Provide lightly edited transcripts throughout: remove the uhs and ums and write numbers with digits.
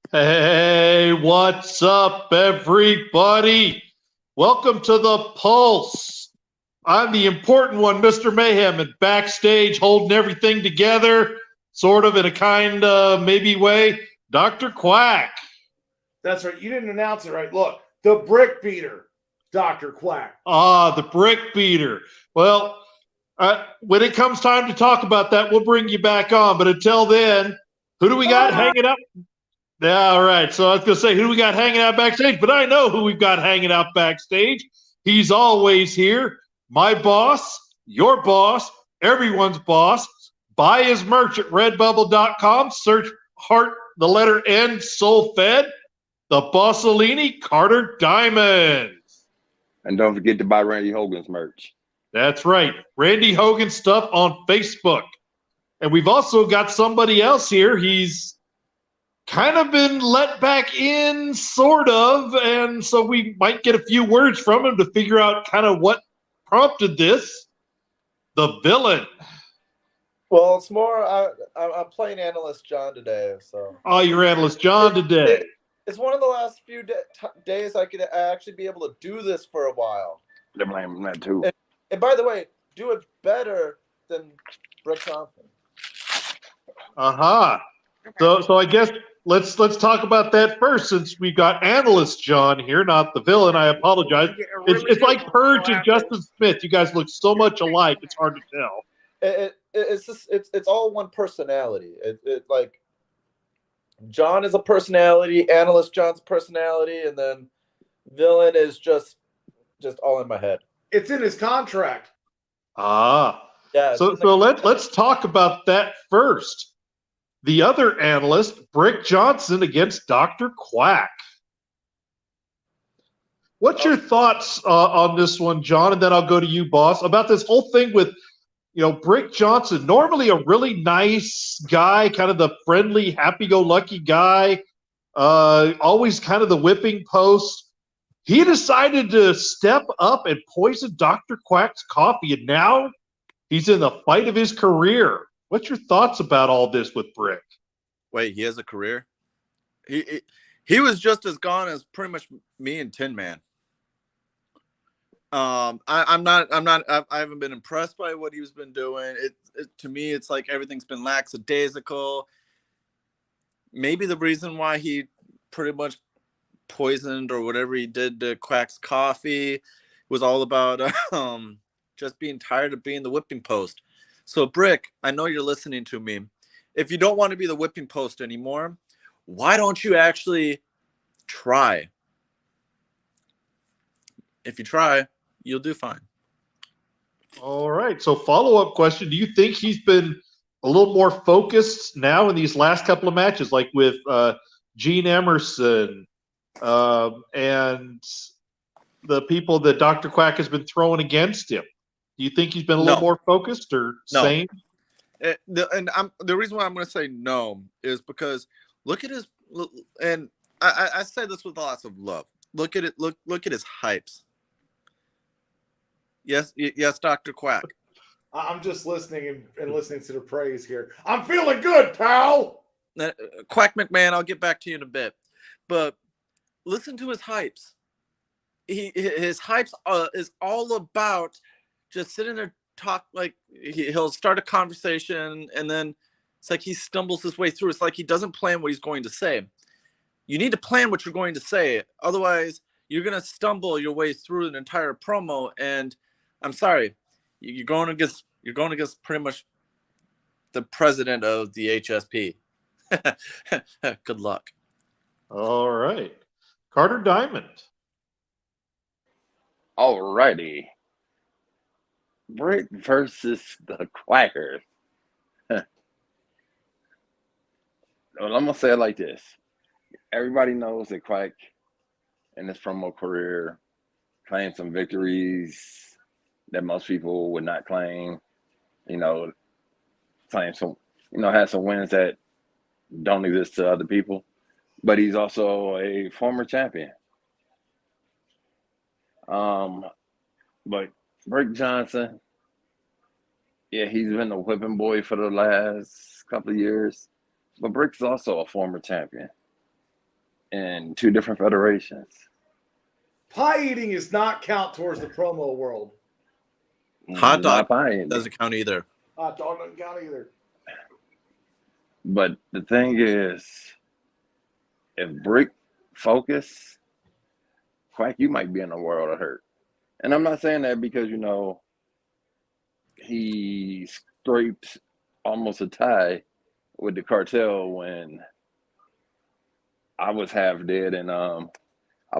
Hey, what's up, everybody? Welcome to the Pulse. I'm the important one, Mr. Mayhem, and backstage holding everything together, sort of in a kind of maybe way, Dr. Quack. That's right. You didn't announce it right. Look, the brick beater, Dr. Quack. Ah, the brick beater. Well, when it comes time to talk about that, we'll bring you back on. But until then, who do we got hanging up? Yeah, all right. So I was going to say, who do we got hanging out backstage? But I know who we've got hanging out backstage. He's always here. My boss, your boss, everyone's boss. Buy his merch at redbubble.com. Search Heart, the letter N, Soul Fed. The Bossolini Carter Diamonds. And don't forget to buy Randy Hogan's merch. That's right. Randy Hogan stuff on Facebook. And we've also got somebody else here. He's kind of been let back in, sort of, and so we might get a few words from him to figure out kind of what prompted this. The villain. Well, it's more. I'm playing analyst John today, so. Oh, your analyst John today. It's one of the last few days I could actually be able to do this for a while. They're blaming that too. And by the way, do it better than Brett Johnson. So I guess let's talk about that first, since we got analyst John here, not the villain. I apologize. It's like Purge and Justin Smith. You guys look so much alike; it's hard to tell. It's all one personality. It like John is a personality, analyst John's personality, and then villain is just all in my head. It's in his contract. Yeah. So let's talk about that first. The other analyst, Brick Johnson, against Dr. Quack. What's your thoughts on this one, John? And then I'll go to you, boss, about this whole thing with, Brick Johnson, normally a really nice guy, kind of the friendly, happy-go-lucky guy, always kind of the whipping post. He decided to step up and poison Dr. Quack's coffee, and now he's in the fight of his career. What's your thoughts about all this with Brick? Wait, he has a career? He was just as gone as pretty much me and Tin Man. I haven't been impressed by what he's been doing. To me, it's like everything's been lackadaisical. Maybe the reason why he pretty much poisoned or whatever he did to Quack's coffee was all about just being tired of being the whipping post. So, Brick, I know you're listening to me. If you don't want to be the whipping post anymore, why don't you actually try? If you try, you'll do fine. All right. So, follow-up question. Do you think he's been a little more focused now in these last couple of matches, like with Gene Emerson and the people that Dr. Quack has been throwing against him? Do you think he's been a little more focused or same? The reason why I'm going to say no is because look at his, and I say this with lots of love. Look at it. Look at his hypes. Yes, Dr. Quack. I'm just listening and listening to the praise here. I'm feeling good, pal. Quack McMahon, I'll get back to you in a bit, but listen to his hypes. His hypes is all about just sitting there, talk like he'll start a conversation, and then it's like he stumbles his way through. It's like he doesn't plan what he's going to say. You need to plan what you're going to say. Otherwise, you're going to stumble your way through an entire promo. And I'm sorry, you're going against pretty much the president of the HSP. Good luck. All right. Carter Diamond. All righty. Brick versus the Quackers. Well, I'm going to say it like this. Everybody knows that Quack in his promo career claimed some victories that most people would not claim. Claim some, had some wins that don't exist to other people. But he's also a former champion. But Brick Johnson, yeah, he's been a whipping boy for the last couple of years. But Brick's also a former champion. in two different federations. Pie eating is not count towards the promo world. Hot dog Not buying it. doesn't count either. Dog doesn't count either. But the thing is, if Brick focus, Quack, you might be in a world of hurt. And I'm not saying that because, you know, he scraped almost a tie with the cartel when I was half dead, and I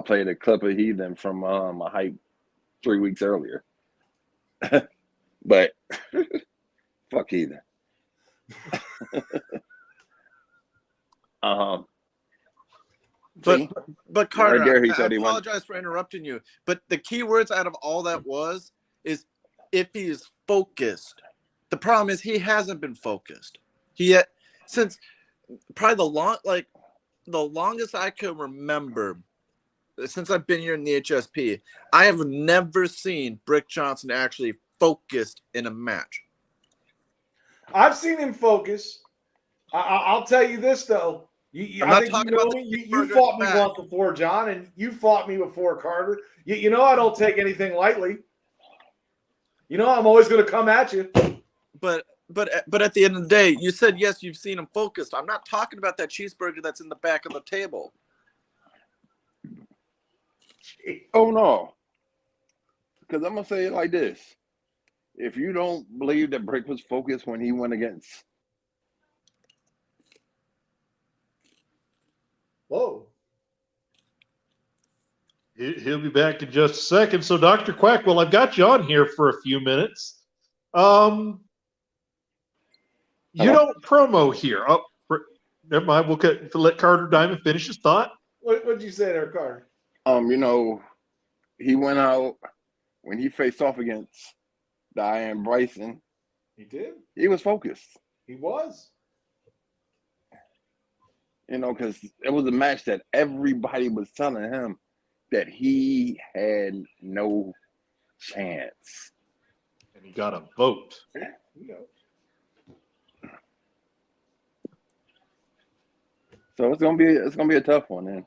played a clip of Heathen from a hype 3 weeks earlier. But fuck Heathen. But See? but Carter, Right there, he I said he wanted- apologize for interrupting you. But the key words out of all that is if he is focused. The problem is he hasn't been focused. Since probably the longest I can remember, since I've been here in the HSP, I have never seen Brick Johnson actually focused in a match. I've seen him focus. I'll tell you this though. I'm I not think talking you know about me. the You burger fought me back. once before, John, and you fought me before, Carter. You know I don't take anything lightly. You know I'm always going to come at you. But at the end of the day, you said yes, you've seen him focused. I'm not talking about that cheeseburger that's in the back of the table. Oh no. Because I'm gonna say it like this. If you don't believe that Brick was focused when he went against Whoa. He'll be back in just a second. So, Dr. Quack, well, I've got you on here for a few minutes. You Hello? don't promo here. Oh, never mind. We'll let Carter Diamond finish his thought. What'd you say there, Carter? you know, he went out when he faced off against Diane Bryson, He did. he was focused. He was. You know, because it was a match that everybody was telling him that he had no chance. And he got a vote. You know. So it's gonna be a tough one, then.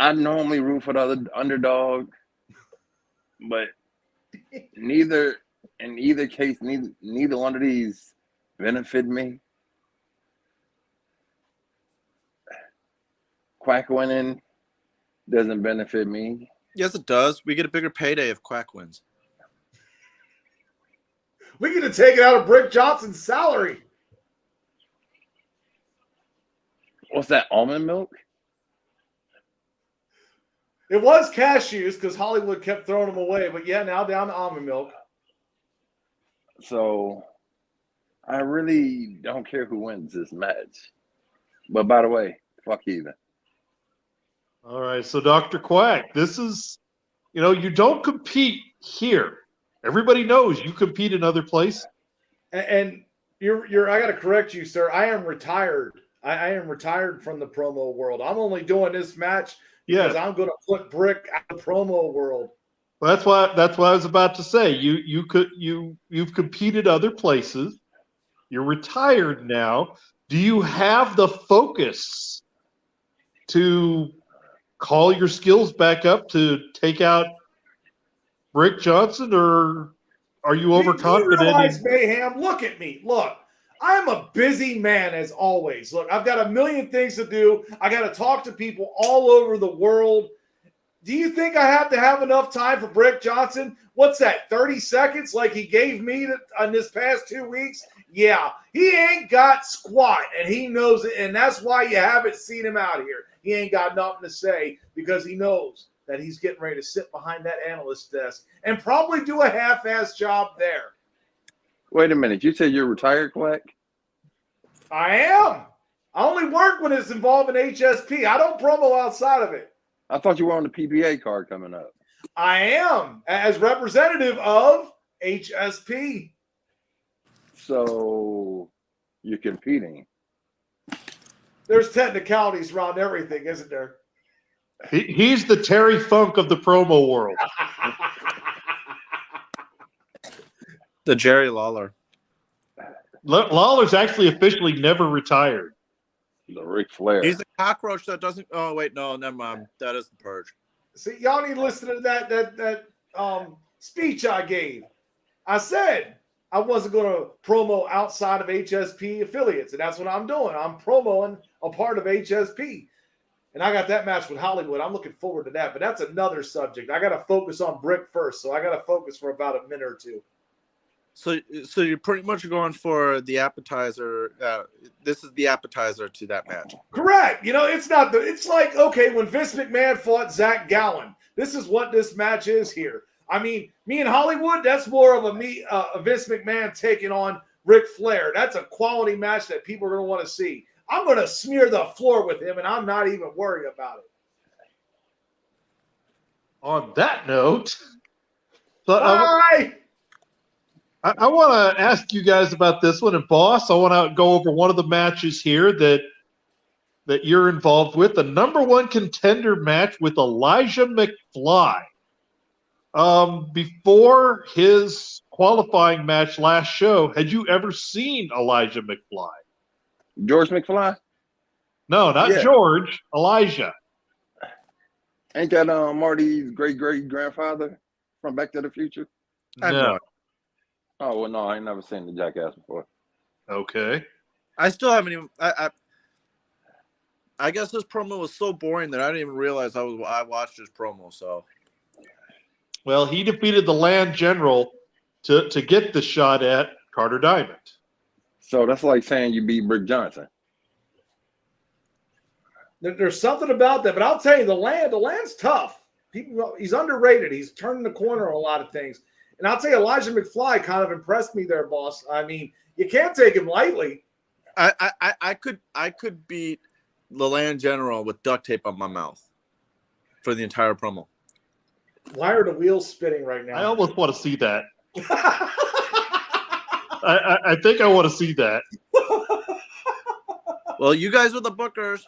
I normally root for the other underdog, but in either case, neither one of these benefit me. Quack winning doesn't benefit me. Yes, it does. We get a bigger payday if Quack wins. We get to take it out of Brick Johnson's salary. What's that, almond milk? It was cashews because Hollywood kept throwing them away, but yeah, now down to almond milk. So I really don't care who wins this match. But by the way, fuck Heathen. All right. So, Dr. Quack, this is, you don't compete here. Everybody knows you compete in other places. And you're I got to correct you, sir. I am retired. I am retired from the promo world. I'm only doing this match because I'm going to put Brick out of the promo world. Well, that's what I was about to say. You've competed other places. You're retired now. Do you have the focus to call your skills back up to take out Brick Johnson, or are you overconfident? Do you realize, Mayhem, look at me. Look, I'm a busy man as always. Look, I've got a million things to do. I got to talk to people all over the world. Do you think I have to have enough time for Brick Johnson? What's that, 30 seconds like he gave me on this past 2 weeks? Yeah, he ain't got squat, and he knows it, and that's why you haven't seen him out here. He ain't got nothing to say because he knows that he's getting ready to sit behind that analyst desk and probably do a half-ass job there. Wait a minute. You said you're retired, Quack? I am. I only work when it's involving HSP. I don't promo outside of it. I thought you were on the PBA card coming up. I am as representative of HSP. So you're competing. There's technicalities around everything, isn't there? He's the Terry Funk of the promo world. The Jerry Lawler. Lawler's actually officially never retired. The Ric Flair. He's a cockroach that doesn't. Oh wait, no, never mind. That is the purge. See, y'all need to listen to that speech I gave. I said I wasn't going to promo outside of HSP affiliates, and that's what I'm doing. I'm promoting a part of HSP. And I got that match with Hollywood. I'm looking forward to that, but that's another subject. I got to focus on Brick first, so I got to focus for about a minute or two. So you're pretty much going for the appetizer. This is the appetizer to that match. Correct. You know, it's not the. It's like, okay, when Vince McMahon fought Zach Gallen, this is what this match is here. I mean, me and Hollywood, that's more of a Vince McMahon taking on Ric Flair. That's a quality match that people are going to want to see. I'm going to smear the floor with him, and I'm not even worried about it. On that note, so Bye. I want to ask you guys about this one. And boss, I want to go over one of the matches here that you're involved with, the number one contender match with Elijah McFly. Before his qualifying match last show, had you ever seen Elijah McFly? George McFly? No, not Yeah. George. Elijah. Ain't that Marty's great-great-grandfather from Back to the Future? I No. know. Oh, well, no, I ain't never seen the Jackass before. Okay. I still haven't even. I guess this promo was so boring that I didn't even realize I watched his promo. So Well, he defeated the Land General to get the shot at Carter Diamond. So that's like saying you beat Brick Johnson. There's something about that, but I'll tell you, the land's tough. He's underrated. He's turning the corner on a lot of things. And I'll tell you, Elijah McFly kind of impressed me there, boss. I mean, you can't take him lightly. I could beat the Land General with duct tape on my mouth for the entire promo. Why are the wheels spinning right I now? almost want to see that. I think I want to see that. Well, you guys are the bookers.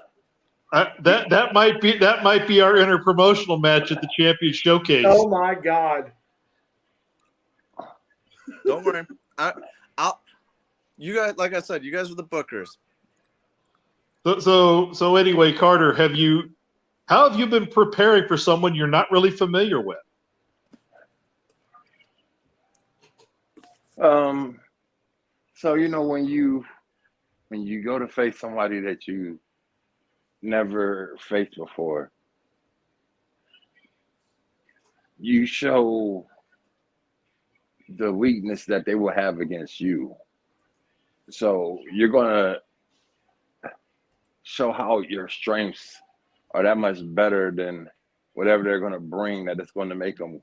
That might be our interpromotional match at the Champion Showcase. Oh my God. Don't worry. You guys, like I said, you guys are the bookers. So anyway, Carter, how have you been preparing for someone you're not really familiar with? So when you go to face somebody that you never faced before, you show the weakness that they will have against you. So you're gonna show how your strengths are that much better than whatever they're gonna bring that is going to make them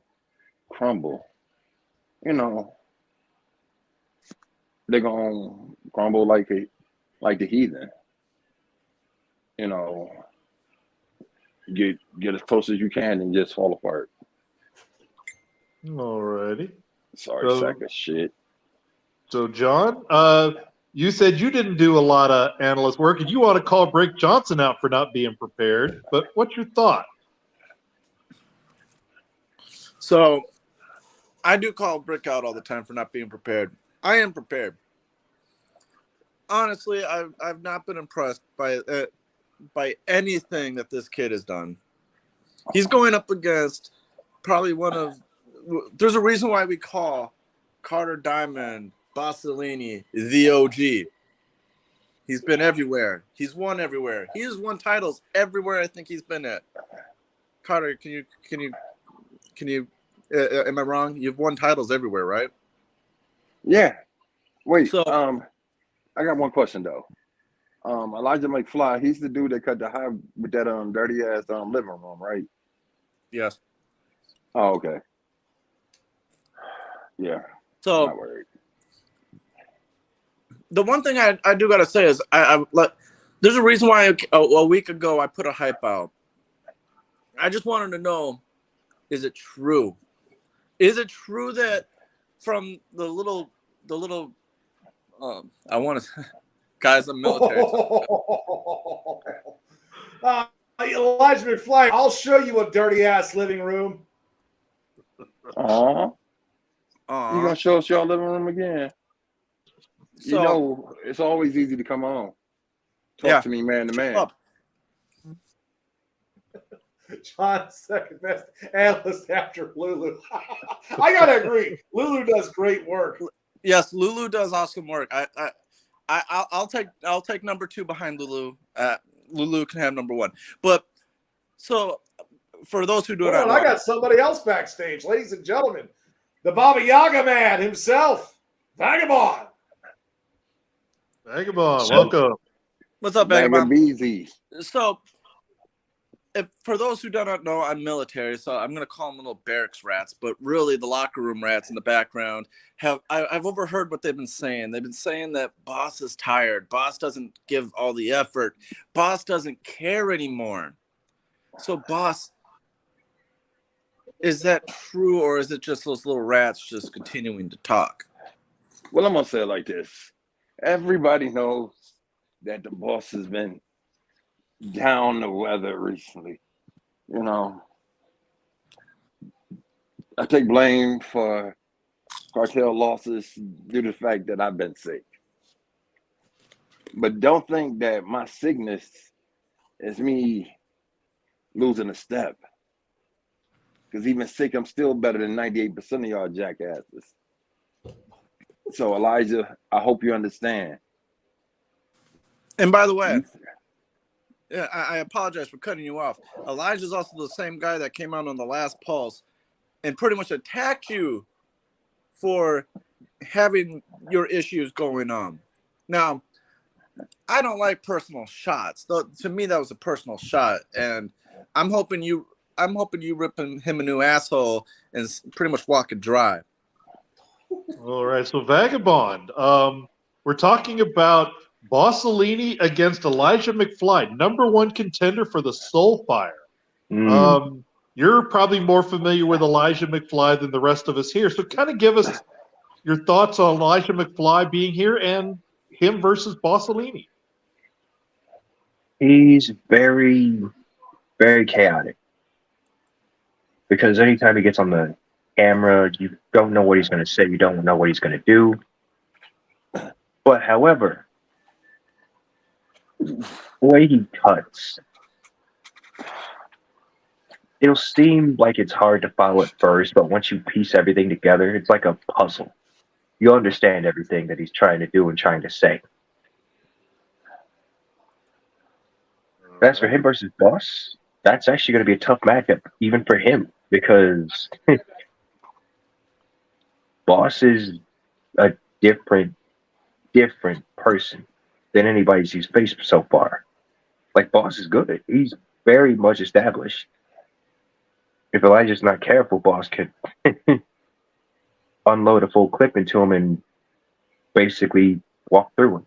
crumble. They're gonna crumble like the heathen. Get as close as you can and just fall apart. Alrighty. Sorry, sack of shit. So John, you said you didn't do a lot of analyst work, and you want to call Brick Johnson out for not being prepared. But what's your thought? So I do call Brick out all the time for not being prepared. I am prepared. Honestly, I've not been impressed by anything that this kid has done. He's going up against probably there's a reason why we call Carter Diamond, Basilini, the OG. He's been everywhere. He's won everywhere. He has won titles everywhere I think he's been at. Carter, can you am I wrong? You've won titles everywhere, right? Yeah. Wait. So- I got one question though. Elijah McFly, he's the dude that cut the high with that dirty ass living room, right? Yes. Oh, okay. Yeah. So Not worried. the one thing I do gotta say is there's a reason why a week ago I put a hype out. I just wanted to know, is it true? Is it true that from the little I want to guys in military. Elijah McFly, I'll show you a dirty ass living room. You Aw. gonna show us your living room again? So it's always easy to come on. Talk to me man to man. Up. John's second best analyst after Lulu. I gotta agree. Lulu does great work. Yes, Lulu does awesome work. I'll take number 2 behind Lulu. Lulu can have number 1. But so for those who do Hold not on, know, I got somebody else backstage, ladies and gentlemen. The Baba Yaga man himself, Vagabond. Vagabond, welcome. what's up, Vagabond? Vagabeezy. So, for those who do not know, I'm military, so I'm going to call them little barracks rats, but really the locker room rats in the background I've overheard what they've been saying. They've been saying that Boss is tired. Boss doesn't give all the effort. Boss doesn't care anymore. So, Boss, is that true, or is it just those little rats just continuing to talk? Well, I'm gonna say it like this. Everybody knows that the boss has been down the weather recently. You know, I take blame for cartel losses due to the fact that I've been sick. But don't think that my sickness is me losing a step. Because even sick, I'm still better than 98% of y'all jackasses. So, Elijah, I hope you understand. And by the way, yeah, I apologize for cutting you off. Elijah's also the same guy that came out on the last Pulse and pretty much attacked you for having your issues going on. Now, I don't like personal shots. To me, that was a personal shot, and I'm hoping you ripping him a new asshole and pretty much walking dry. All right, so Vagabond, we're talking about Bossellini against Elijah McFly, number 1 contender for the Soulfire. You're probably more familiar with Elijah McFly than the rest of us here, so kind of give us your thoughts on Elijah McFly being here and him versus Bossellini. He's very, very chaotic because anytime he gets on the camera, you don't know what he's going to say, you don't know what he's going to do. But however, the way he cuts, it'll seem like it's hard to follow at first, but once you piece everything together, it's like a puzzle. You understand everything that he's trying to do and trying to say. As for him versus Boss, that's actually going to be a tough matchup, even for him, because Boss is a different person than anybody's he's faced so far. Like, Boss is good. He's very much established. If Elijah's not careful, Boss could unload a full clip into him and basically walk through him.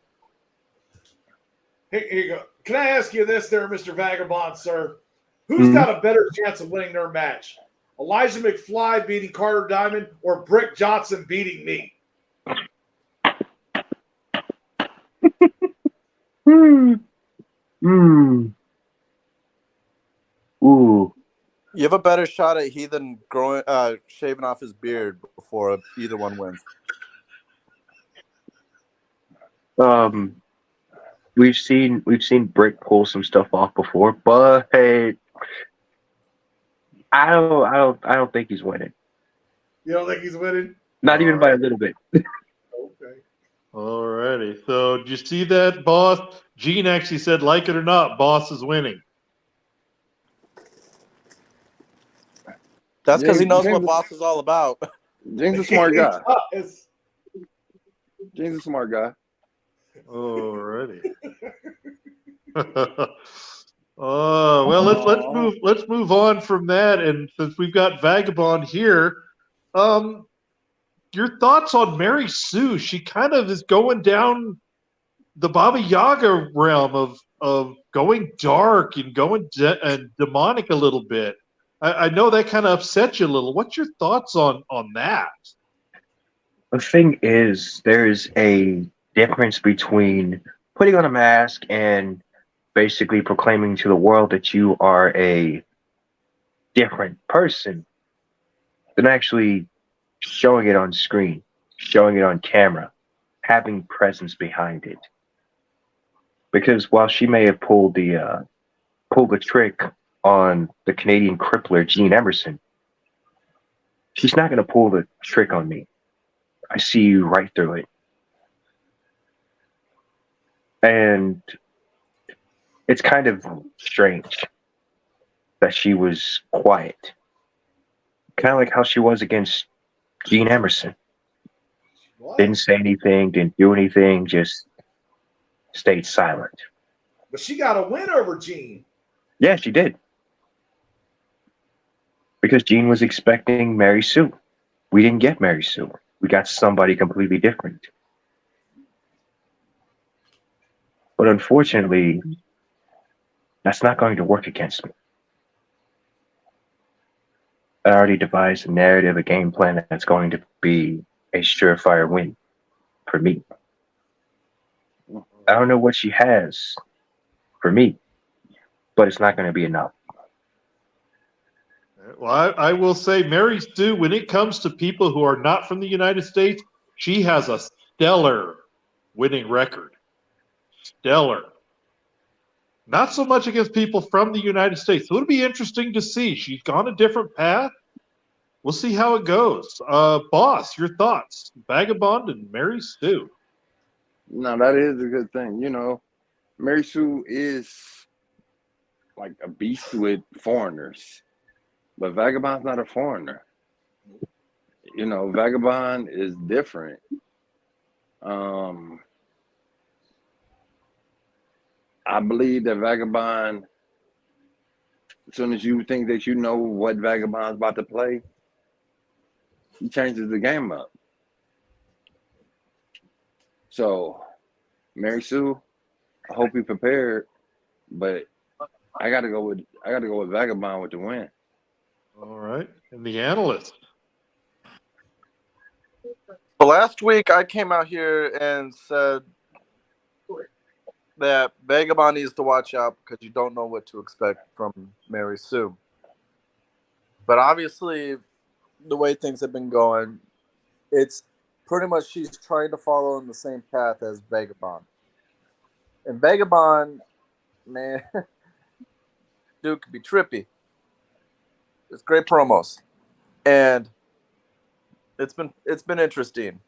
Here you go. Can I ask you this there, Mr. Vagabond, sir? Who's got a better chance of winning their match? Elijah McFly beating Carter Diamond or Brick Johnson beating me? Ooh. You have a better shot at Heathen shaving off his beard before either one wins. We've seen Brick pull some stuff off before, but hey, I don't think he's winning. You don't think he's winning? Not even by a little bit. Okay. All righty. So did you see that, Boss? Gene actually said, like it or not, Boss is winning. That's because he knows James- what Boss is all about. James is a smart guy. Yes. James is a smart guy. All righty. Well, let's move on from that. And since we've got Vagabond here, your thoughts on Mary Sue? She kind of is going down the Baba Yaga realm of going dark and going and demonic a little bit. I know that kind of upset you a little. What's your thoughts on that? The thing is, there's a difference between putting on a mask and basically proclaiming to the world that you are a different person than actually showing it on screen, showing it on camera, having presence behind it. Because while she may have pulled the trick on the Canadian crippler Gene Emerson, she's not going to pull the trick on me. I see you right through it. And it's kind of strange that she was quiet. Kind of like how she was against Gene Emerson. What? Didn't say anything, didn't do anything, just stayed silent. But she got a win over Gene. Yeah, she did. Because Gene was expecting Mary Sue. We didn't get Mary Sue. We got somebody completely different. But unfortunately, that's not going to work against me. I already devised a narrative, a game plan that's going to be a surefire win for me. I don't know what she has for me, but it's not going to be enough. Well, I will say, Mary Sue, when it comes to people who are not from the United States, she has a stellar winning record. Stellar. Not so much against people from the United States. So it'll be interesting to see. She's gone a different path. We'll see how it goes. Boss, your thoughts? Vagabond and Mary Sue. No, that is a good thing. You know, Mary Sue is like a beast with foreigners, but Vagabond's not a foreigner. You know, Vagabond is different. I believe that Vagabond, as soon as you think that you know what Vagabond's about to play, he changes the game up. So, Mary Sue, I hope you prepared, but I gotta go with Vagabond with the win. All right. And the analyst. But last week I came out here and said that Vagabond needs to watch out because you don't know what to expect from Mary Sue. But obviously, the way things have been going, it's pretty much she's trying to follow in the same path as Vagabond. And Vagabond, man, dude could be trippy. It's great promos. And it's been interesting.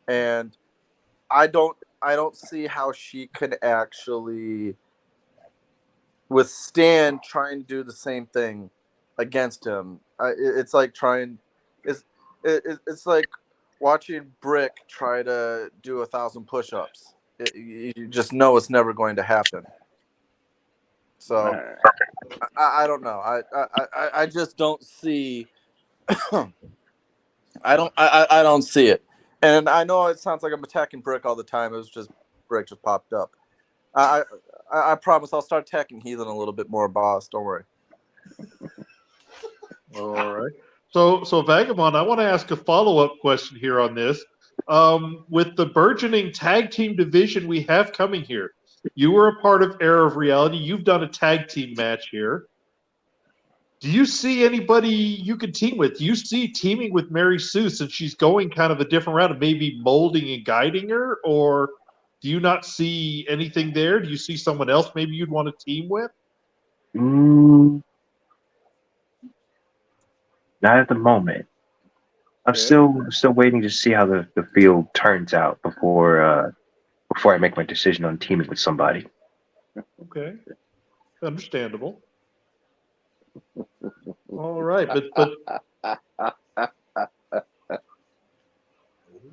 And I don't see how she can actually withstand trying to do the same thing against him. It's like it's like watching Brick try to do 1,000 push-ups. You just know it's never going to happen. So I don't know. I just don't see. I don't see it. And I know it sounds like I'm attacking Brick all the time. It was just Brick just popped up. I promise I'll start attacking Heathen a little bit more, boss. Don't worry. All right. So Vagabond, I want to ask a follow-up question here on this. With the burgeoning tag team division we have coming here, you were a part of Era of Reality. You've done a tag team match here. Do you see anybody you could team with? Do you see teaming with Mary Sue since she's going kind of a different route of maybe molding and guiding her? Or do you not see anything there? Do you see someone else maybe you'd want to team with? Not at the moment. I'm still waiting to see how the field turns out before I make my decision on teaming with somebody. Okay, understandable. All right, but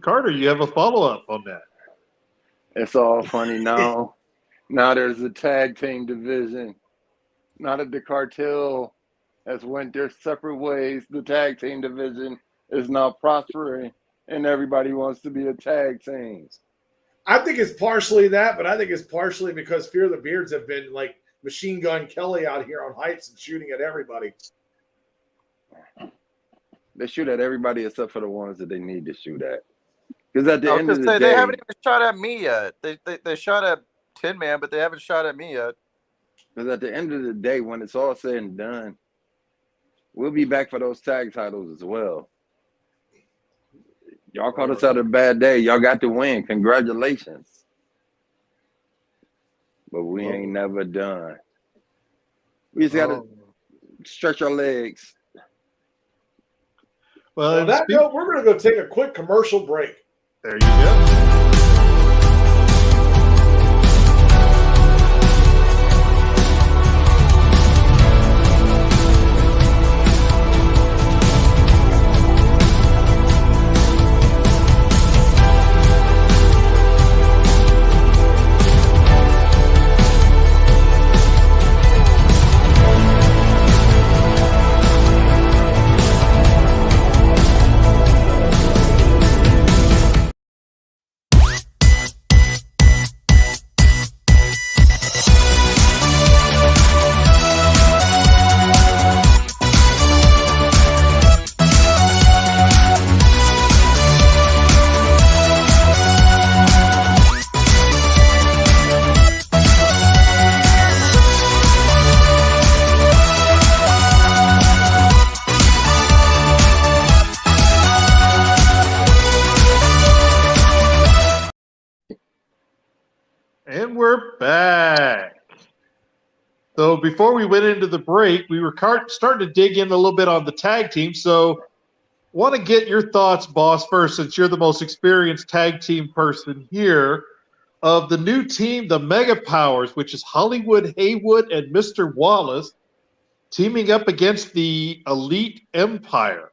Carter, you have a follow-up on that. It's all funny now. Now there's a tag team division. Now that the cartel has went their separate ways, the tag team division is now prospering, and everybody wants to be a tag team. I think it's partially that, but I think it's partially because Fear the Beards have been like Machine Gun Kelly out here on heights and shooting at everybody. They shoot at everybody except for the ones that they need to shoot at. Because at the I was end of gonna the say day, they haven't even shot at me yet. They shot at Tin Man, but they haven't shot at me yet. because at the end of the day, when it's all said and done, we'll be back for those tag titles as well. Y'all caught us out a bad day. Y'all got the win. Congratulations. but we ain't never done. We just gotta stretch our legs. Well, On and that note, we're going to go take a quick commercial break. there you go. And we're back. So before we went into the break, we were starting to dig in a little bit on the tag team. So want to get your thoughts, boss, first, since you're the most experienced tag team person here, of the new team, the Mega Powers, which is Hollywood Haywood and Mr. Wallace, teaming up against the Elite Empire.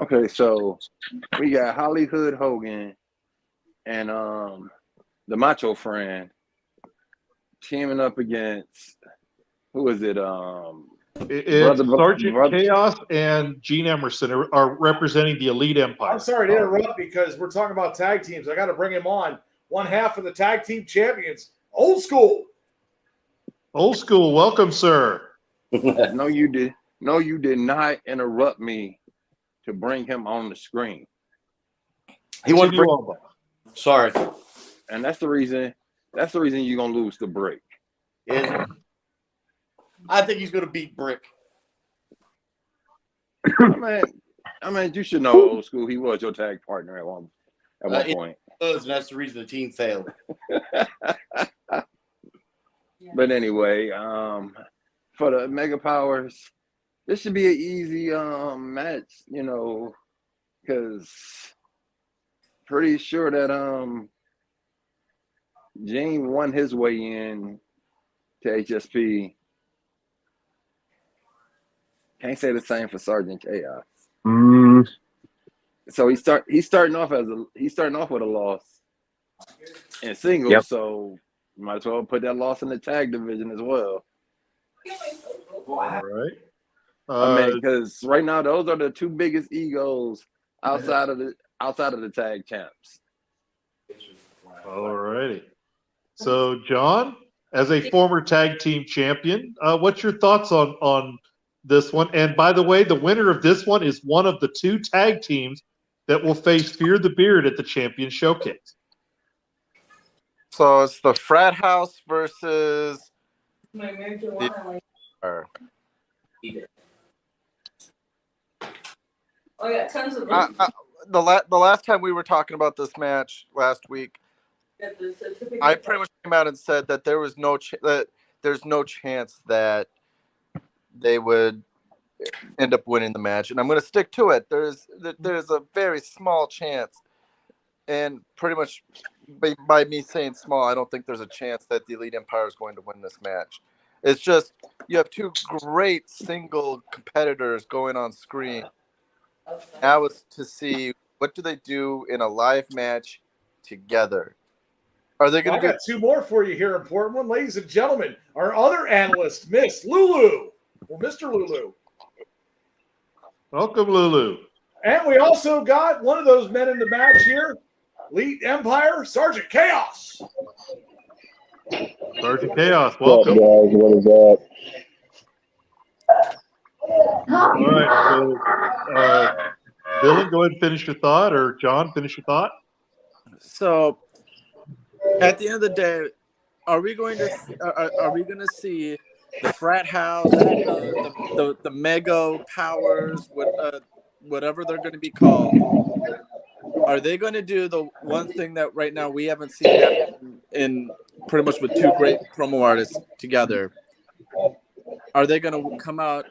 Okay, so we got Hollywood Hogan and the Macho Friend teaming up against, who is it? It's Sergeant Chaos and Gene Emerson are representing the Elite Empire. I'm sorry to interrupt because we're talking about tag teams. I got to bring him on. One half of the tag team champions, Old School. Old School, welcome, sir. No, you did. No, you did not interrupt me to bring him on the screen. He wanted to bring. Sorry. And that's the reason. That's the reason you're gonna lose the break. I think he's gonna beat Brick. I mean, you should know, Old School. He was your tag partner at one point. And that's the reason the team failed. But anyway, for the Mega Powers, this should be an easy match, you know, because pretty sure that Gene won his way in to HSP. Can't say the same for Sergeant Chaos. So he's starting off with a loss in singles. Yep. So you might as well put that loss in the tag division as well. All right. I mean, because right now those are the two biggest egos outside of the tag champs. All righty. So, John, as a former tag team champion, what's your thoughts on this one? And by the way, the winner of this one is one of the two tag teams that will face Fear the Beard at the Champion Showcase. So it's the Frat House versus Oh, yeah, tons of the last time we were talking about this match last week, I pretty much came out and said that there was there's no chance that they would end up winning the match, and I'm going to stick to it. There's a very small chance, and pretty much by me saying small, I don't think there's a chance that the Elite Empire is going to win this match. It's just you have two great single competitors going on screen. Now it's to see what do they do in a live match together. Are they going to got two more for you here in Portland, ladies and gentlemen. Our other analyst, Miss Lulu, or Mr. Lulu. Welcome, Lulu. And we also got one of those men in the match here, Elite Empire, Sergeant Chaos. Sergeant Chaos, welcome. What's up, guys? What is up? All right, so Dylan, go ahead and finish your thought, or John, finish your thought. So, at the end of the day, are we going to see the Frat House, the Mega Powers, whatever they're going to be called? Are they going to do the one thing that right now we haven't seen happen in pretty much with two great promo artists together, are they going to come out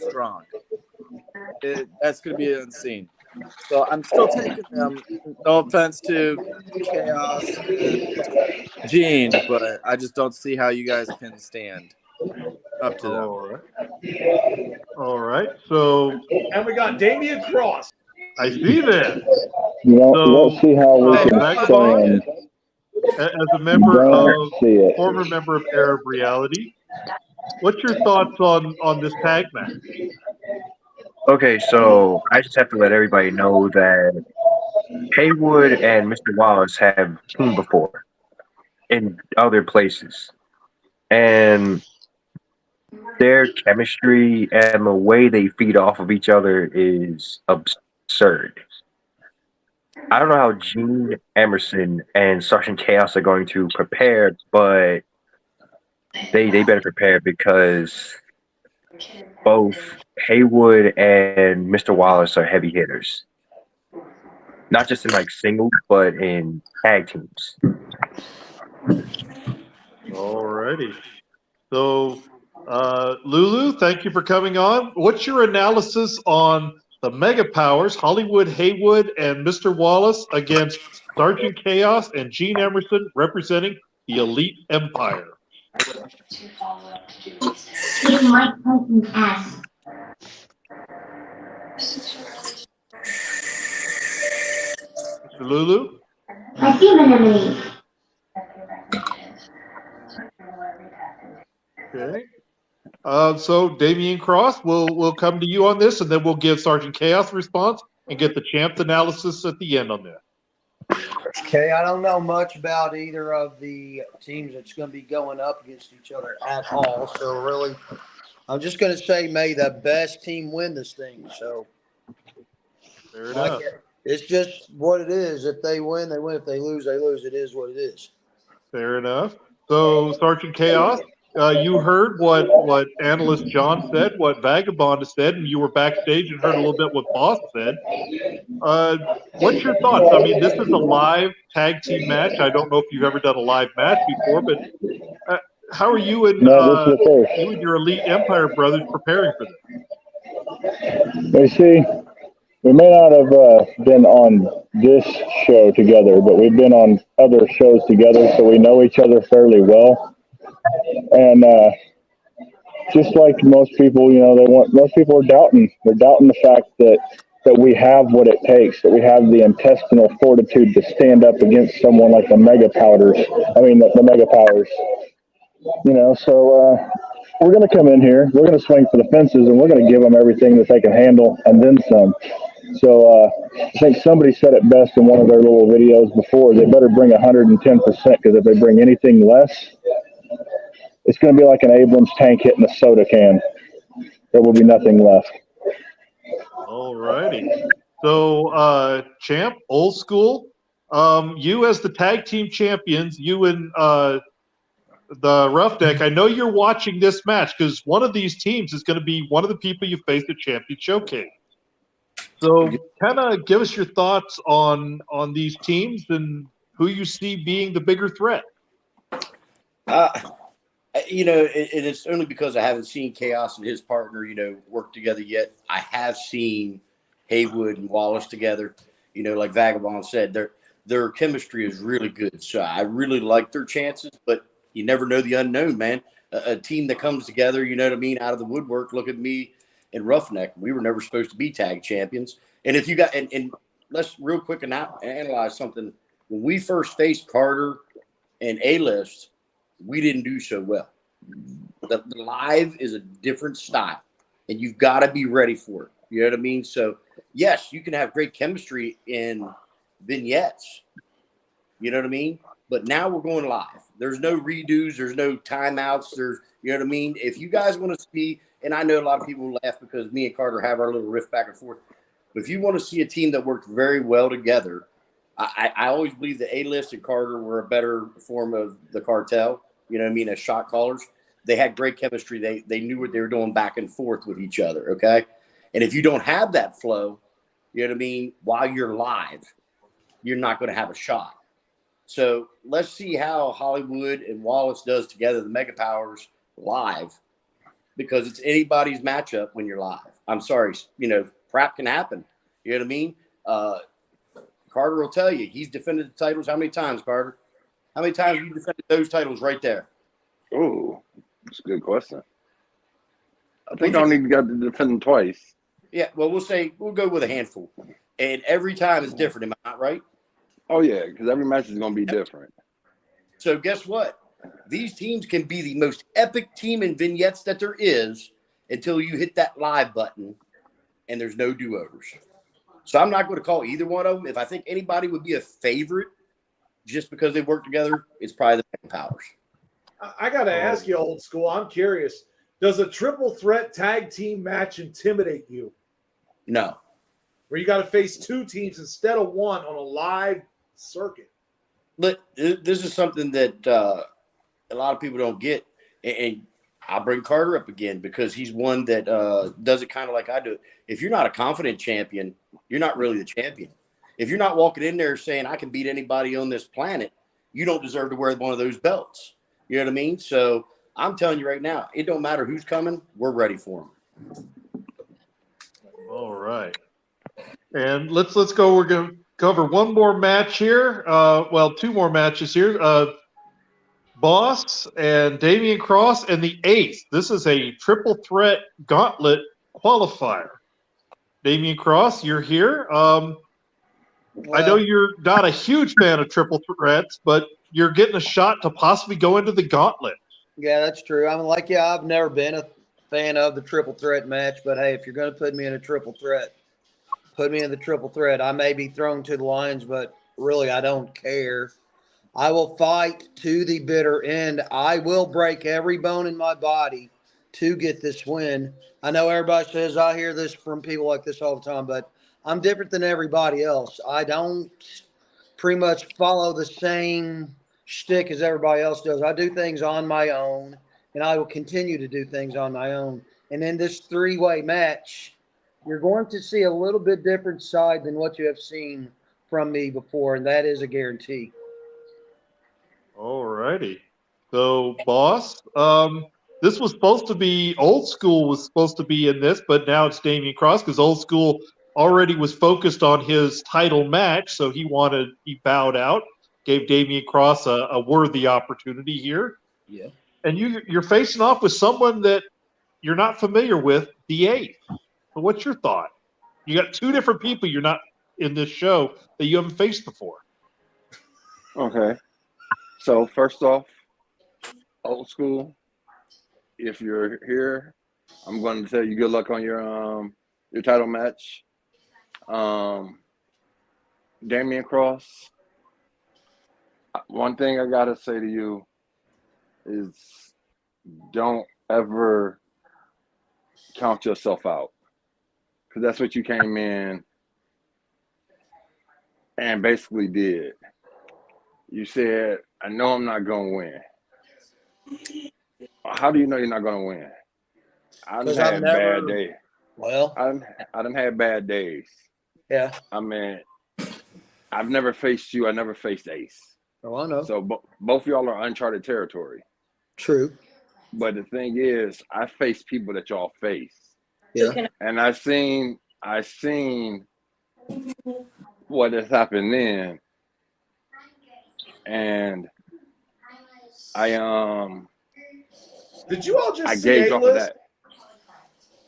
strong? That's going to be unseen. So I'm still taking them. No offense to Chaos and Gene, but I just don't see how you guys can stand up to them. All right. So And we got Damian Cross. I see that. Let's see how we Hey, can Vagabond, stand. as a member Don't of, see it. former member of Arab Reality, what's your thoughts on this tag match? Okay, so I just have to let everybody know that Haywood and Mr. Wallace have teamed before in other places. And their chemistry and the way they feed off of each other is absurd. I don't know how Gene Emerson and Sergeant Chaos are going to prepare, but they better prepare because both Haywood and Mr. Wallace are heavy hitters. Not just in like singles, but in tag teams. Alrighty. So, Lulu, thank you for coming on. What's your analysis on the Mega Powers, Hollywood Haywood and Mr. Wallace against Sergeant Chaos and Gene Emerson representing the Elite Empire? Kick Mike Tyson's ass. Mr. Lulu? My team eliminated. Okay. So Damian Cross, we'll come to you on this, and then we'll give Sergeant Chaos a response and get the champ analysis at the end on that. Okay, I don't know much about either of the teams that's going to be going up against each other at all. So really, I'm just going to say, may the best team win this thing. So Fair enough. it's just what it is. If they win, they win. If they lose, they lose. It is what it is. Fair enough. So Sergeant Chaos, you heard what analyst John said, what Vagabond has said, and you were backstage and heard a little bit what Boss said. What's your thoughts? I mean, this is a live tag team match. I don't know if you've ever done a live match before, but how are you and your Elite Empire brothers preparing for this? You see, we may not have been on this show together, but we've been on other shows together, so we know each other fairly well. And just like most people, most people are doubting. They're doubting the fact that we have what it takes, that we have the intestinal fortitude to stand up against someone like the Mega Powers. The Mega Powers. So we're going to come in here, we're going to swing for the fences, and we're going to give them everything that they can handle and then some. So I think somebody said it best in one of their little videos before. They better bring 110%, because if they bring anything less, it's going to be like an Abrams tank hitting a soda can. There will be nothing left. All righty. So, champ, old school, you as the tag team champions, you and the Roughneck, I know you're watching this match because one of these teams is going to be one of the people you face at Champion Showcase. So kind of give us your thoughts on these teams and who you see being the bigger threat. It's only because I haven't seen Chaos and his partner, work together yet. I have seen Haywood and Wallace together. Like Vagabond said, their chemistry is really good. So I really like their chances, but you never know the unknown, man. A team that comes together, out of the woodwork. Look at me and Roughneck. We were never supposed to be tag champions. And if you got, and let's real quick analyze something. When we first faced Carter and A-List, we didn't do so well. The live is a different style, and you've got to be ready for it. You know what I mean? So, yes, you can have great chemistry in vignettes. You know what I mean? But now we're going live. There's no redos. There's no timeouts. You know what I mean? If you guys want to see, and I know a lot of people laugh because me and Carter have our little riff back and forth, but if you want to see a team that worked very well together, I always believe that A-List and Carter were a better form of the cartel. You know what I mean? As shot callers, they had great chemistry. They knew what they were doing back and forth with each other. Okay. And if you don't have that flow, you know what I mean? While you're live, you're not going to have a shot. So let's see how Hollywood and Wallace does together, the Mega Powers live, because it's anybody's matchup when you're live. I'm sorry, crap can happen. You know what I mean? Carter will tell you he's defended the titles. How many times, Carter? How many times have you defended those titles right there? Oh, that's a good question. I think I only got to defend them twice. Yeah, well, we'll go with a handful. And every time is different, am I not right? Oh, yeah, because every match is going to be different. So guess what? These teams can be the most epic team in vignettes that there is until you hit that live button and there's no do-overs. So I'm not going to call either one of them. If I think anybody would be a favorite just because they work together, it's probably the Mega Powers. I got to ask you, old school. I'm curious. Does a triple threat tag team match intimidate you? No. Where you got to face two teams instead of one on a live circuit? But this is something that a lot of people don't get. And I'll bring Carter up again because he's one that does it kind of like I do. If you're not a confident champion, you're not really the champion. If you're not walking in there saying, I can beat anybody on this planet, you don't deserve to wear one of those belts. You know what I mean? So I'm telling you right now, it don't matter who's coming. We're ready for them. All right. And let's go. We're going to cover one more match here. Two more matches here. Boss and Damian Cross and the Ace. This is a triple threat gauntlet qualifier. Damian Cross, you're here. I know you're not a huge fan of triple threats, but you're getting a shot to possibly go into the gauntlet. Yeah, that's true. I mean, I've never been a fan of the triple threat match, but hey, if you're going to put me in a triple threat, put me in the triple threat. I may be thrown to the lions, but really, I don't care. I will fight to the bitter end. I will break every bone in my body to get this win. I know everybody says I hear this from people like this all the time, but I'm different than everybody else. I don't pretty much follow the same shtick as everybody else does. I do things on my own, and I will continue to do things on my own. And in this three-way match, you're going to see a little bit different side than what you have seen from me before, and that is a guarantee. All righty. So, Boss, this was supposed to be, Old School was supposed to be in this, but now it's Damian Cross because Old School already was focused on his title match, so he bowed out, gave Damian Cross a worthy opportunity here. Yeah. And you're facing off with someone that you're not familiar with, the Eighth. So what's your thought? You got two different people you're not in this show that you haven't faced before. Okay. So first off, Old School, if you're here, I'm going to tell you good luck on your title match. Damian Cross, one thing I got to say to you is don't ever count yourself out, because that's what you came in and basically did. You said, I know I'm not going to win. How do you know you're not going to win? I done had bad days. Well, I done had bad days. Yeah. I mean, I've never faced you. I never faced Ace. Oh, I know. So both of y'all are uncharted territory. True. But the thing is, I face people that y'all face. Yeah. And I seen what has happened then. And Did you all just I see gauged off of A-list? that.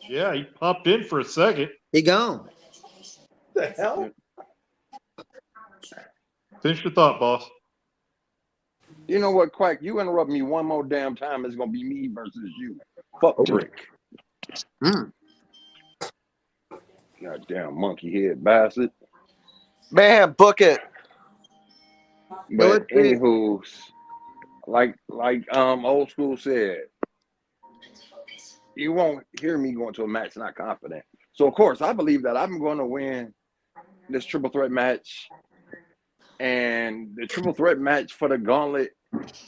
Yeah, he popped in for a second. He gone. The hell? Finish your thought, Boss. You know what, Quack? You interrupt me one more damn time, it's gonna be me versus you. Fuck Trick. Goddamn monkey head bastard. Man, book it. But anywho, like Old School said, you won't hear me going to a match not confident. So of course I believe that I'm going to win this triple threat match. And the triple threat match for the gauntlet,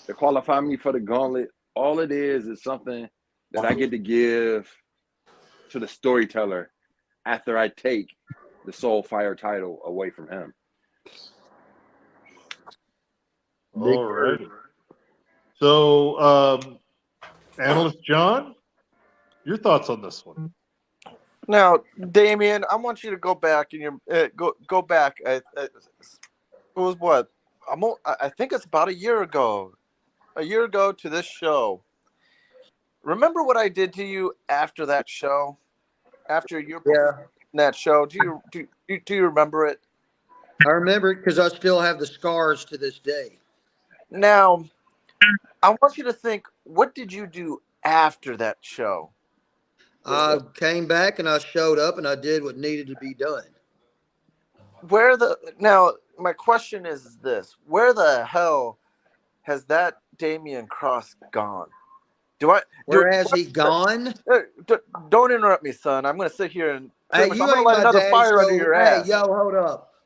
to qualify me for the gauntlet, all it is something that I get to give to the storyteller after I take the Soul Fire title away from him. All righty. So, analyst John, your thoughts on this one? Now, Damien, I want you to go back and go back. It was what? I think it's about a year ago to this show. Remember what I did to you after that show? After your that show, do you remember it? I remember it because I still have the scars to this day. Now, I want you to think, what did you do after that show? I came back and I showed up and I did what needed to be done. Now, my question is this: where the hell has that Damian Cross gone? Where has he gone? Don't interrupt me, son. I'm going to sit here and Hey, I'm you going to ain't light my another daddy, fire under so your hey, ass. yo,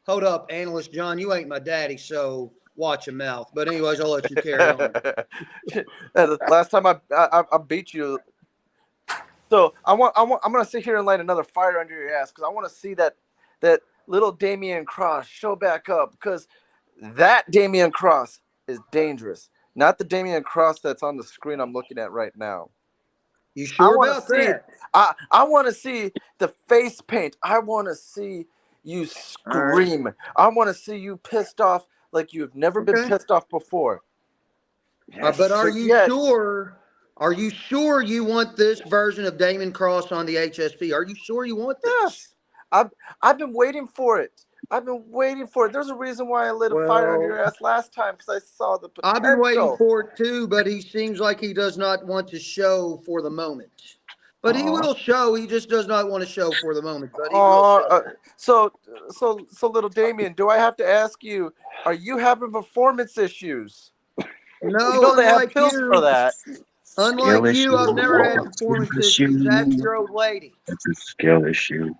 hold up, analyst John. You ain't my daddy, so watch your mouth. But anyways, I'll let you carry on. Last time I beat you. So I'm going to sit here and light another fire under your ass because I want to see that little Damian Cross show back up, because that Damian Cross is dangerous. Not the Damian Cross that's on the screen I'm looking at right now. You sure about that? I want to see the face paint. I want to see you scream. Right. I want to see you pissed off like you've never been pissed off before. But are you sure? Are you sure you want this version of Damian Cross on the HSP? Are you sure you want this? Yes. I've been waiting for it. There's a reason why I lit a fire under your ass last time, because I saw the potential. I've been waiting for it too, but he seems like he does not want to show for the moment. But he will show. He just does not want to show for the moment. But he will show. So little Damien, do I have to ask you, are you having performance issues? No, they have pills for that. Unlike you, I've never had performance issues. That's your old lady. It's a skill issue.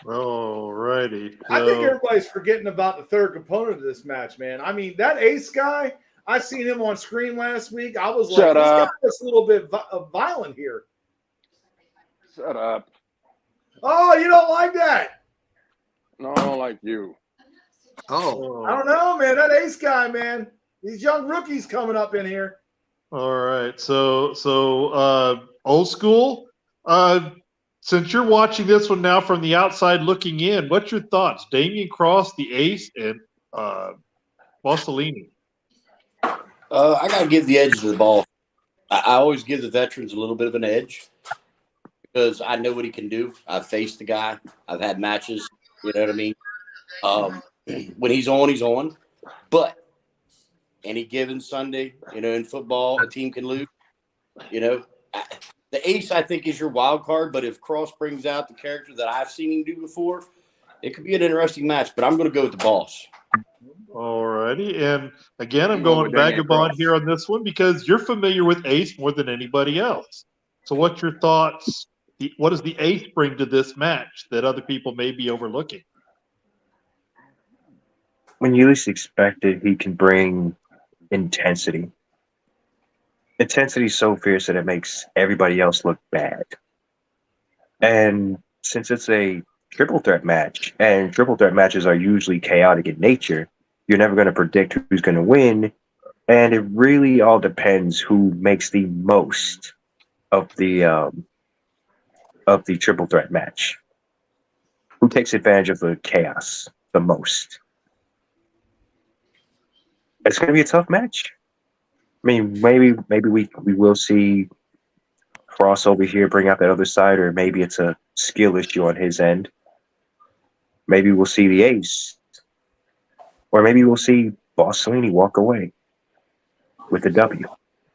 All righty. I think everybody's forgetting about the third component of this match, man. I mean, that Ace guy, I seen him on screen last week. I was like, this guy is a little bit violent here. Shut up. Oh, you don't like that? No, I don't like you. Oh. I don't know, man. That Ace guy, man. These young rookies coming up in here. All right. So old school. Since you're watching this one now from the outside looking in, what's your thoughts? Damian Cross, the Ace, and Bossellini. I got to give the edge to the ball. I always give the veterans a little bit of an edge because I know what he can do. I've faced the guy. I've had matches. You know what I mean? When he's on, he's on. But any given Sunday, in football, a team can lose. The Ace, I think, is your wild card, but if Cross brings out the character that I've seen him do before, it could be an interesting match, but I'm going to go with the Boss. All righty. And again, I'm going Vagabond here on this one because you're familiar with Ace more than anybody else. So what's your thoughts? What does the Ace bring to this match that other people may be overlooking? When you least expect it, he can bring intensity. Intensity is so fierce that it makes everybody else look bad. And since it's a triple threat match, and triple threat matches are usually chaotic in nature, you're never going to predict who's going to win. And it really all depends who makes the most of the triple threat match. Who takes advantage of the chaos the most. It's going to be a tough match. I mean, maybe we will see Cross over here bring out that other side, or maybe it's a skill issue on his end. Maybe we'll see the Ace, or maybe we'll see Bossellini walk away with the W.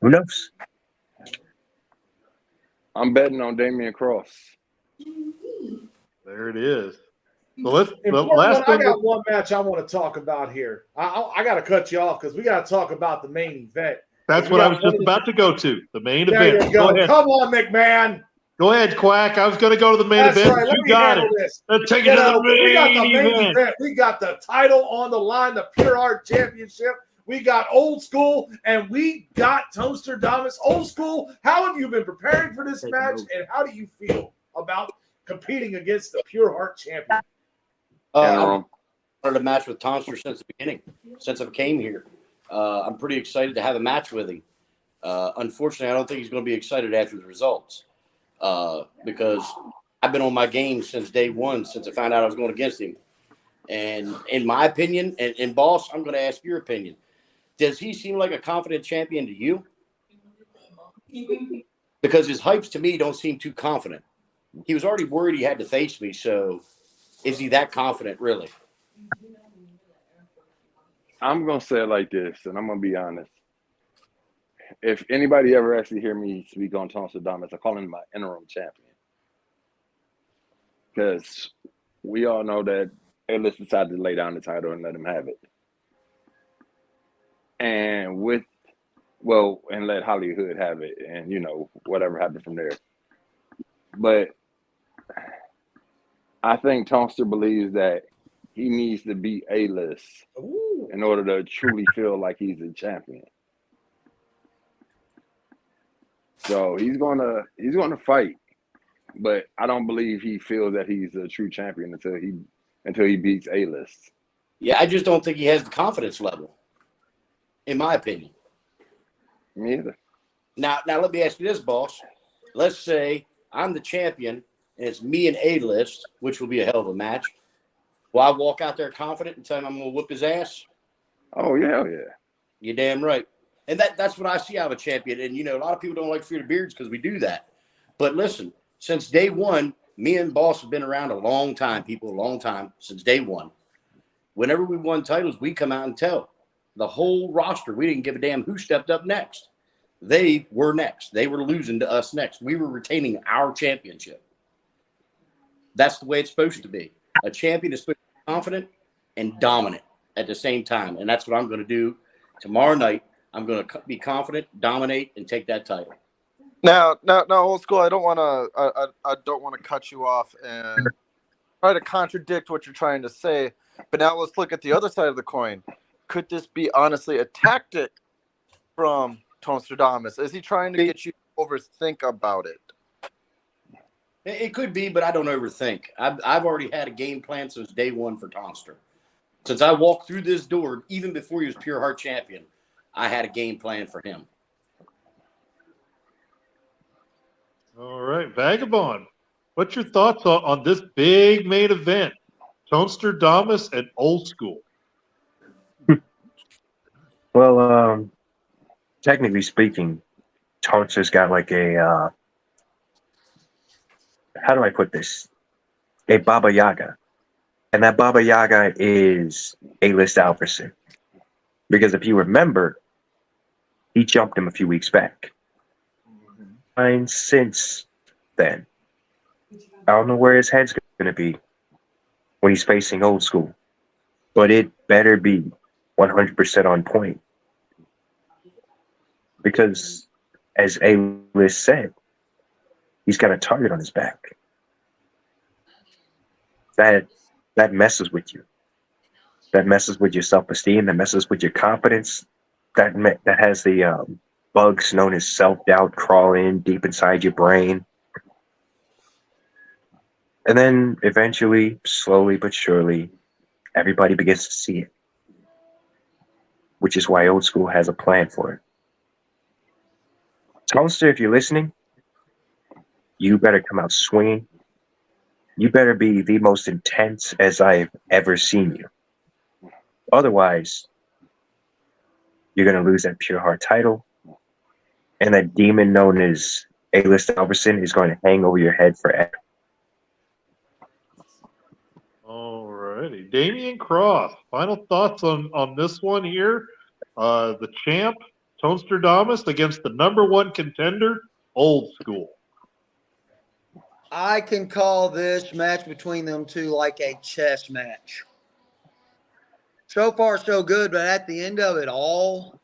Who knows? I'm betting on Damian Cross. There it is. So I got one match I want to talk about here. I got to cut you off because we got to talk about the main event. That's what I was just about to go to. The main event. You go. Come on, McMahon. Go ahead, Quack. I was going to go to the main event. Right. You got it. Let's take it to the main event. We got the title on the line, the Pure Art Championship. We got Old School, and we got Toaster Damas. Old School, how have you been preparing for this match, and how do you feel about competing against the Pure Heart Champion? wanted a match with Tonster since the beginning, since I came here. I'm pretty excited to have a match with him. Unfortunately, I don't think he's going to be excited after the results because I've been on my game since day one, since I found out I was going against him. And in my opinion, and boss, I'm going to ask your opinion. Does he seem like a confident champion to you? Because his hypes to me don't seem too confident. He was already worried he had to face me, so is he that confident, really? I'm gonna say it like this, and I'm gonna be honest. If anybody ever actually hear me speak on Tonster Damas, I call him my interim champion. Because we all know that A-List decided to lay down the title and let him have it. And let Hollywood have it, and whatever happened from there. But I think Tonster believes that he needs to beat A-List in order to truly feel like he's a champion. So he's gonna fight, but I don't believe he feels that he's a true champion until he beats A-List. Yeah, I just don't think he has the confidence level, in my opinion. Me either. Now let me ask you this, boss. Let's say I'm the champion and it's me and A-List, which will be a hell of a match. Will I walk out there confident and tell him I'm going to whip his ass? Oh, yeah, hell yeah. You're damn right. And that's what I see out of a champion. And, a lot of people don't like Fear the Beards because we do that. But listen, since day one, me and boss have been around a long time, people, a long time, since day one. Whenever we won titles, we come out and tell the whole roster, we didn't give a damn who stepped up next. They were next. They were losing to us next. We were retaining our championship. That's the way it's supposed to be. A champion is supposed to be confident and dominant at the same time. And that's what I'm going to do tomorrow night. I'm going to be confident, dominate, and take that title. Now, old school. I don't want to cut you off and try to contradict what you're trying to say. But now let's look at the other side of the coin. Could this be honestly a tactic from Tonster Damas? Is he trying to get you to overthink about it? It could be, but I don't overthink. I've already had a game plan since day one for Tonster. Since I walked through this door, even before he was Pure Heart champion, I had a game plan for him. All right, Vagabond, what's your thoughts on this big main event? Tonster Damas and Old School. Well, technically speaking, Tonster's got like a how do I put this? A Baba Yaga. And that Baba Yaga is A-List Alverson. Because if you remember, he jumped him a few weeks back. And since then, I don't know where his head's going to be when he's facing Old School. But it better be 100% on point. Because, as A-List said, he's got a target on his back. That messes with you. That messes with your self-esteem. That messes with your confidence. That has the bugs known as self-doubt crawl in deep inside your brain. And then eventually, slowly but surely, everybody begins to see it. Which is why Old School has a plan for it. Tonster, if you're listening, you better come out swinging. You better be the most intense as I've ever seen you. Otherwise, you're going to lose that Pure Heart title. And that demon known as A-List Alverson is going to hang over your head forever. All righty. Damian Cross, final thoughts on this one here. The champ, Tonster Damas, against the #1 contender, Old School. I can call this match between them two like a chess match. So far, so good, but at the end of it all,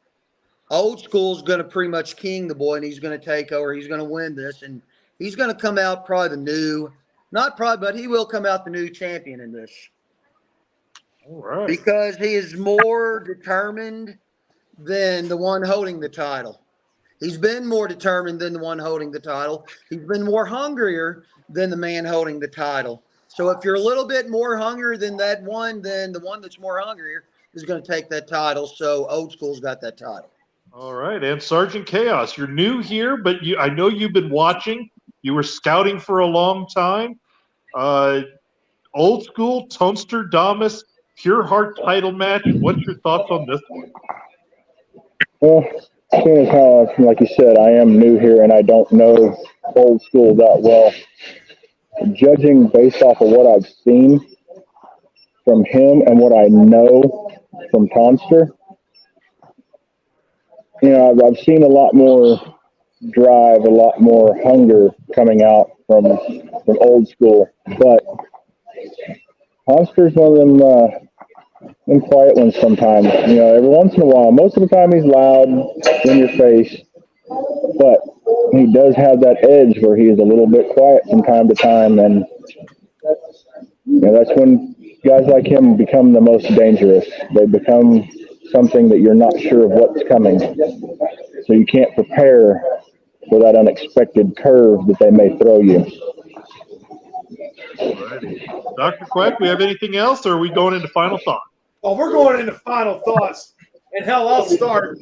Old School's going to pretty much king the boy, and he's going to take over. He's going to win this, and he's going to come out but he will come out the new champion in this. All right. Because he is more determined than the one holding the title. He's been more determined than the one holding the title. He's been more hungrier than the man holding the title. So if you're a little bit more hungry than that one, then the one that's more hungrier is going to take that title. So Old School's got that title. All right, and Sergeant Chaos, you're new here, but I know you've been watching. You were scouting for a long time. Old School, Tonster Damas, Pure Heart title match. What's your thoughts on this one? Well, seeing as how, like you said, I am new here and I don't know Old School that well, judging based off of what I've seen from him and what I know from Tonster, I've seen a lot more drive, a lot more hunger coming out from Old School, but Tonster's one of them quiet ones sometimes. Every once in a while. Most of the time he's loud in your face, but he does have that edge where he is a little bit quiet from time to time, and that's when guys like him become the most dangerous. They become something that you're not sure of what's coming, so you can't prepare for that unexpected curve that they may throw you. Alrighty. Dr. Quack, we have anything else, or are we going into final thoughts? Oh, we're going into final thoughts. And hell, I'll start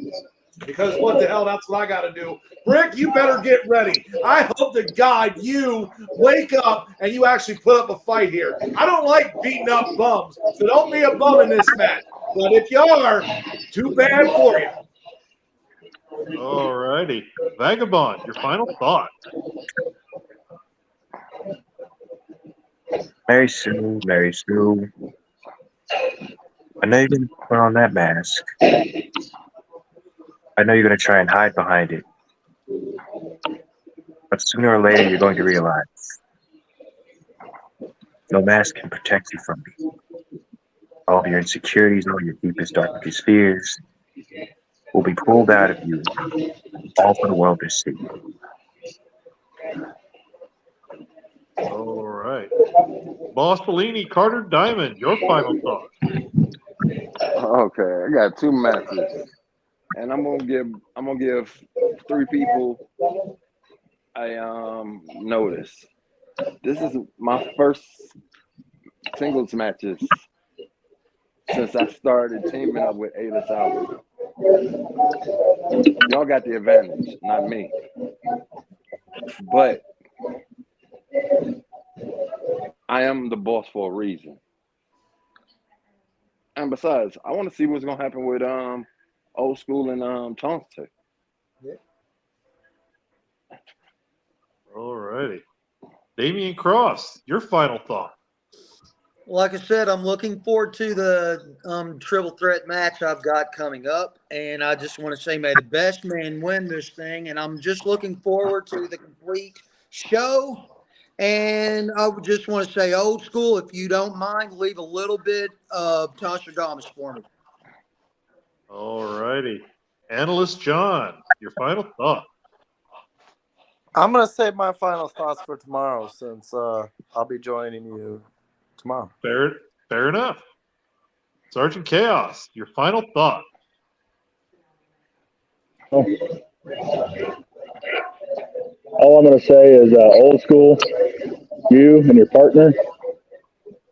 because what the hell, that's what I got to do. Brick, you better get ready. I hope to God you wake up and you actually put up a fight here. I don't like beating up bums, so don't be a bum in this match. But if you are, too bad for you. All righty. Vagabond, your final thought. Mary Sue, Mary Sue. I know you're going to put on that mask. I know you're going to try and hide behind it. But sooner or later, you're going to realize no mask can protect you from me. All of your insecurities, all your deepest, darkest fears will be pulled out of you, all for the world to see. All right. Boss Bellini, Carter Diamond, your final thought. Okay, I got 2 matches, and I'm gonna give 3 people a notice. This is my first singles matches since I started teaming up with Ayla Sauer. Y'all got the advantage, not me. But I am the boss for a reason. And besides, I want to see what's gonna happen with Old School and Tonster. All righty. Damian Cross, your final thought. Like I said, I'm looking forward to the triple threat match I've got coming up. And I just want to say, may the best man win this thing. And I'm just looking forward to the complete show. And I would just want to say, Old School, if you don't mind, leave a little bit of Tasha Damas for me. All righty. Analyst John, your final thought. I'm going to save my final thoughts for tomorrow since I'll be joining you tomorrow. Fair enough. Sergeant Chaos, your final thought. All I'm going to say is Old School, you and your partner,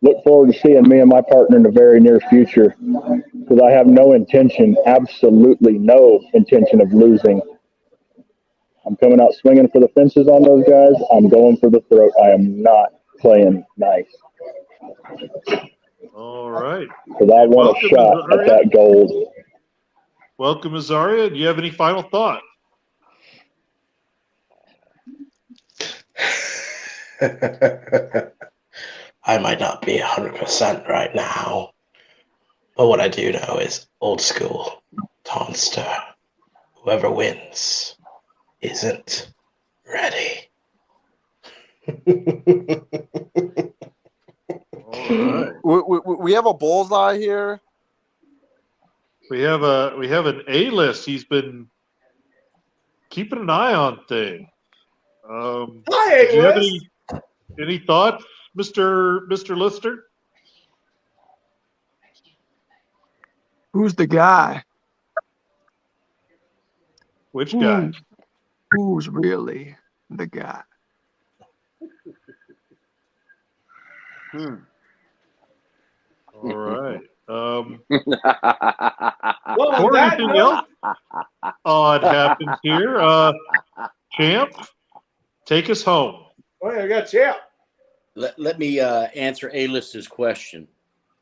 look forward to seeing me and my partner in the very near future, because I have no intention, absolutely no intention of losing. I'm coming out swinging for the fences on those guys. I'm going for the throat. I am not playing nice. All right. Because I want a shot at that gold. Welcome, Azaria. Do you have any final thought? I might not be 100% right now, but what I do know is Old School, Tonster, whoever wins isn't ready. All right. We have a bullseye here. We have an A-list. He's been keeping an eye on things. Hi, do you have A-list. any thoughts, Mr. Lister? Who's the guy? Which guy? Who's really the guy? All right. Well, Or on that anything note, else odd happens here? Champ, take us home. oh yeah, I got Champ. Let me answer A-List's question.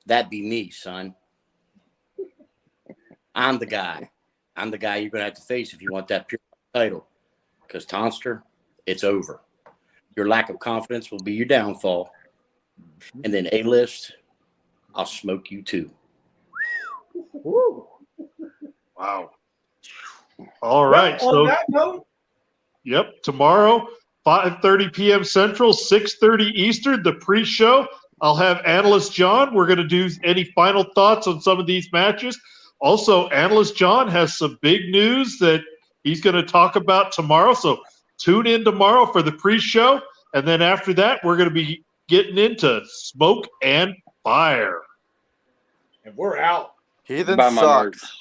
That'd be me, son. I'm the guy. I'm the guy you're going to have to face if you want that pure title. Because, Tonster, it's over. Your lack of confidence will be your downfall. And then A-List, I'll smoke you too. Woo. Wow. All right. Well, on that note, Yep. Tomorrow, 5:30 p.m. Central, 6:30 Eastern, the pre-show. I'll have Analyst John. We're going to do any final thoughts on some of these matches. Also, Analyst John has some big news that he's going to talk about tomorrow. So tune in tomorrow for the pre-show. And then after that, we're going to be getting into Smoke and Fire. and we're out. Heathen Buy my sucks. merch.